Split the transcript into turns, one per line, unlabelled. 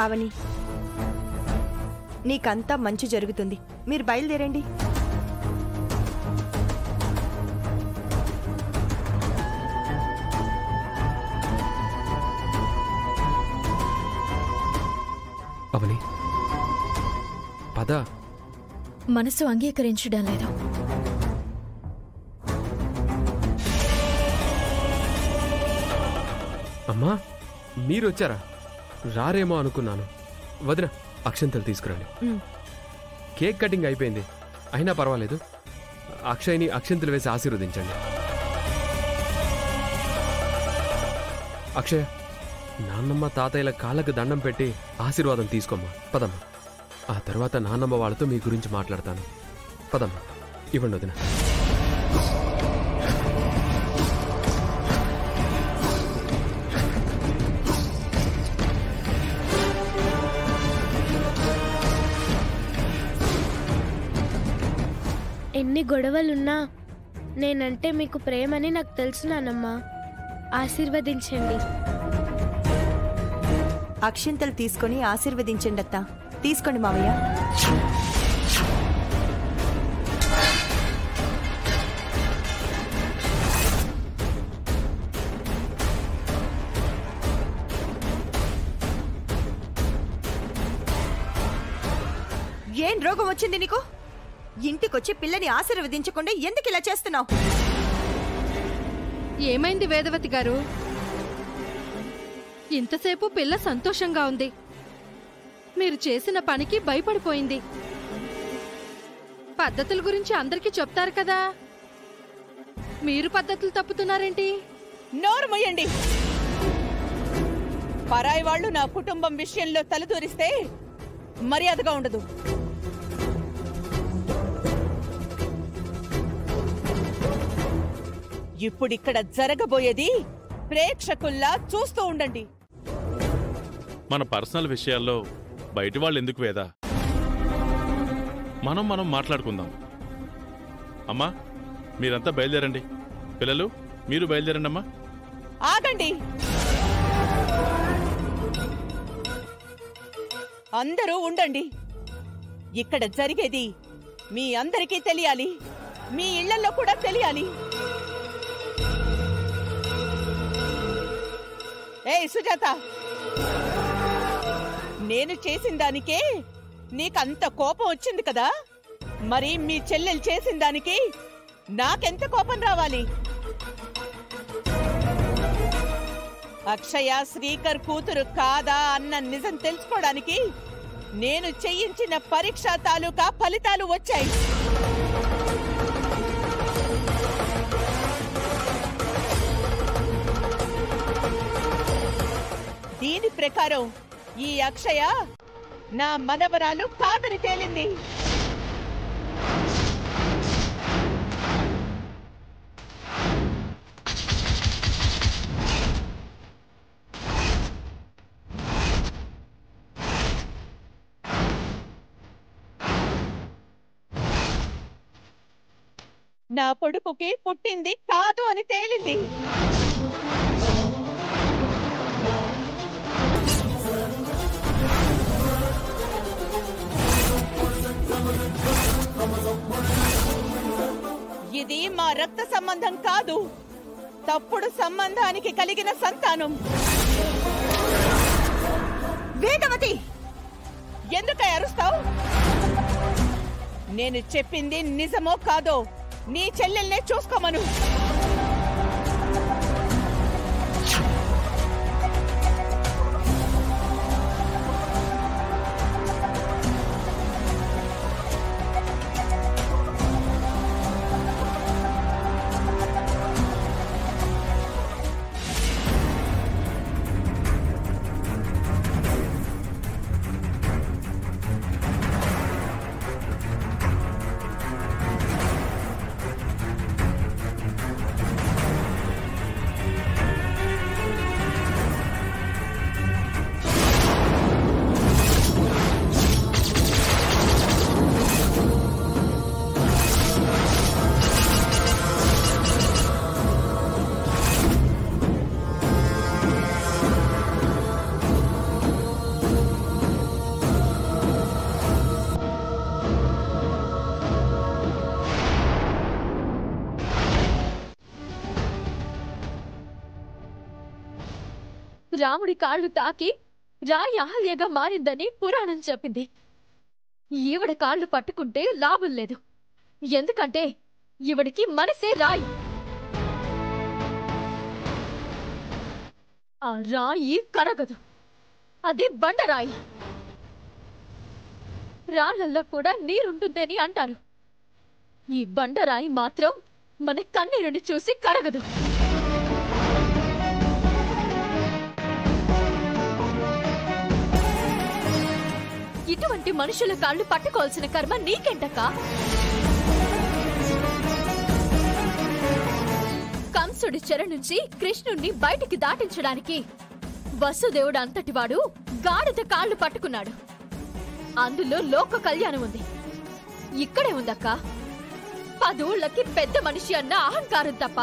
అవని, నీకంతా మంచి జరుగుతుంది. మీరు బయలుదేరండి.
అవని, పద.
మనసు అంగీకరించడం లేదు.
అమ్మా, మీరొచ్చారా? రారేమో అనుకున్నాను. వదిన, అక్షంతలు తీసుకురండి. కేక్ కటింగ్ అయిపోయింది. అయినా పర్వాలేదు, అక్షయ్ని అక్షంతలు వేసి ఆశీర్వదించండి. అక్షయ్, నాన్నమ్మ తాతయ్యల కాళ్ళకు దండం పెట్టి ఆశీర్వాదం తీసుకోమ్మా. పదమ్మా. ఆ తర్వాత నాన్నమ్మ వాళ్ళతో మీ గురించి మాట్లాడతాను. పదమ్మా. ఇవ్వండి వదిన.
ఎన్ని గొడవలున్నా నేనంటే మీకు ప్రేమని నాకు తెలుసు నానమ్మా. ఆశీర్వదించండి.
అక్షింతలు తీసుకొని ఆశీర్వదించండి అత్త. తీసుకోండి మావయ్య. ఏం రోగం వచ్చింది నీకు? ఇంటికొచ్చి పిల్లని ఆశీర్వదించకుండా ఎందుకు ఇలా చేస్తున్నావు?
ఏమైంది వేదవతి గారు? ఇంతసేపు పిల్ల సంతోషంగా ఉంది. మీరు చేసిన పనికి భయపడిపోయింది. పద్ధతుల గురించి అందరికీ చెప్తారు కదా, మీరు పద్ధతులు తప్పుతున్నారేంటి?
నోరు మొయ్యండి. పరాయి వాళ్ళు నా కుటుంబం విషయంలో తలదూరిస్తే మర్యాదగా ఉండదు. ఇప్పుడిక్కడ జరగబోయేది ప్రేక్షకుల్లా చూస్తూ ఉండండి.
మన పర్సనల్ విషయాల్లో బయటి వాళ్ళు ఎందుకు వేదా? మనం మాట్లాడుకుందాం. అమ్మా, మీరంతా బయలుదేరండి. పిల్లలు, మీరు బయలుదేరండి. అమ్మా,
ఆగండి. అందరూ ఉండండి. ఇక్కడ జరిగేది మీ అందరికీ తెలియాలి. మీ ఇళ్లలో కూడా తెలియాలి. ఏయ్ సుజాత, నేను చేసిన దానికే నీకంత కోపం వచ్చింది కదా, మరి మీ చెల్లెలు చేసిన దానికి నాకెంత కోపం రావాలి? అక్షయ శ్రీకర్ కూతురు కాదా అన్న నిజం తెలుసుకోవడానికి నేను చేయించిన పరీక్ష తాలూకా ఫలితాలు వచ్చాయి. దీని ప్రకారం ఈ అక్షయ నా మనవరాలు కాదని తేలింది. నా కొడుకుకి పుట్టింది కాదు అని తేలింది. ఇది మా రక్త సంబంధం కాదు, తప్పుడు సంబంధానికి కలిగిన సంతానం.
వేదవతి,
ఎందుకు అరుస్తావు? నేను చెప్పింది నిజమో కాదో నీ చెల్లెల్నే చూసుకోమను.
రాముడి కాళ్ళు తాకి రాయి అహల్యగా మారిందని పురాణం చెప్పింది. ఈవిడ కాళ్ళు పట్టుకుంటే లాభం లేదు, ఎందుకంటే ఈవిడికి మనసే రాయి. ఆ రాయి కరగదు, అది బండరాయి. రాళ్లల్లో కూడా నీరుంటుందని అంటారు. ఈ బండరాయి మాత్రం మన కన్నీరుని చూసి కరగదు. ఇటువంటి మనుషుల కాళ్ళు పట్టుకోవాల్సిన కర్మ నీకెంటకా? కంసుడి చెర నుంచి కృష్ణుణ్ణి బయటికి దాటించడానికి వసుదేవుడు అంతటివాడు గాడిద కాళ్ళు పట్టుకున్నాడు. అందులో లోక కళ్యాణం ఉంది. ఇక్కడే ఉందక్క 10 ఊళ్ళకి పెద్ద మనిషి అన్న అహంకారం తప్ప.